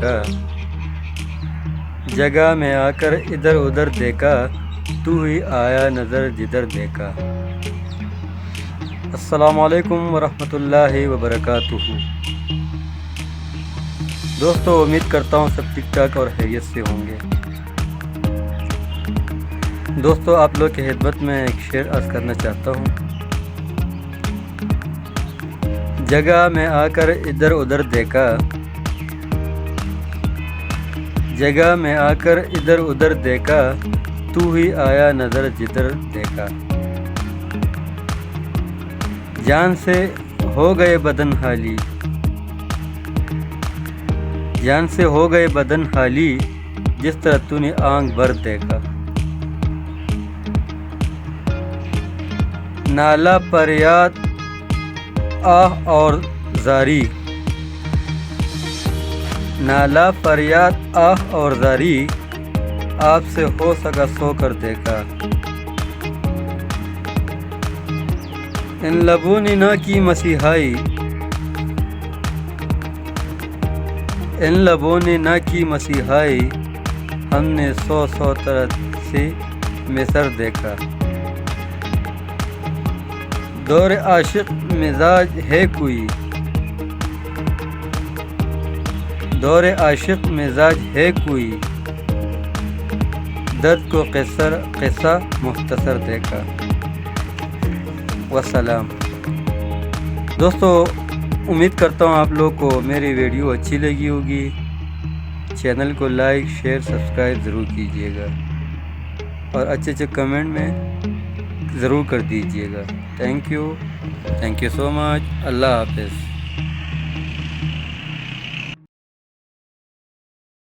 دیکھا، جگہ میں آ کر ادھر ادھر دیکھا، تو ہی آیا نظر جدھر دیکھا۔ السلام علیکم ورحمۃ اللہ وبرکاتہ۔ دوستو، امید کرتا ہوں سب ٹھیک ٹھاک اور خیریت سے ہوں گے۔ دوستو، آپ لوگ کی خدمت میں ایک شعر عرض کرنا چاہتا ہوں۔ جگہ میں آ کر ادھر ادھر دیکھا، جگہ میں آ کر ادھر ادھر دیکھا، تو ہی آیا نظر جدھر دیکھا۔ جان سے ہو گئے بدن خالی، جان سے ہو گئے بدن خالی، جس طرح تو نے آنکھ بھر دیکھا۔ نالہ فریاد آہ اور زاری، نالہ فریاد آہ اور زاری، آپ سے ہو سکا سو کر دیکھا۔ ان لبوں نے نہ کی مسیحائی، ان لبوں نے نہ کی مسیحائی، ہم نے سو سو طرح سے مصر دیکھا۔ دور عاشق مزاج ہے کوئی، دور عاشق مزاج ہے کوئی، درد کو قصہ مختصر دیکھا۔ والسلام۔ دوستو، امید کرتا ہوں آپ لوگ کو میری ویڈیو اچھی لگی ہوگی۔ چینل کو لائک شیئر سبسکرائب ضرور کیجیے گا اور اچھے اچھے کمنٹ میں ضرور کر دیجیے گا۔ تھینک یو سو مچ۔ اللہ حافظ۔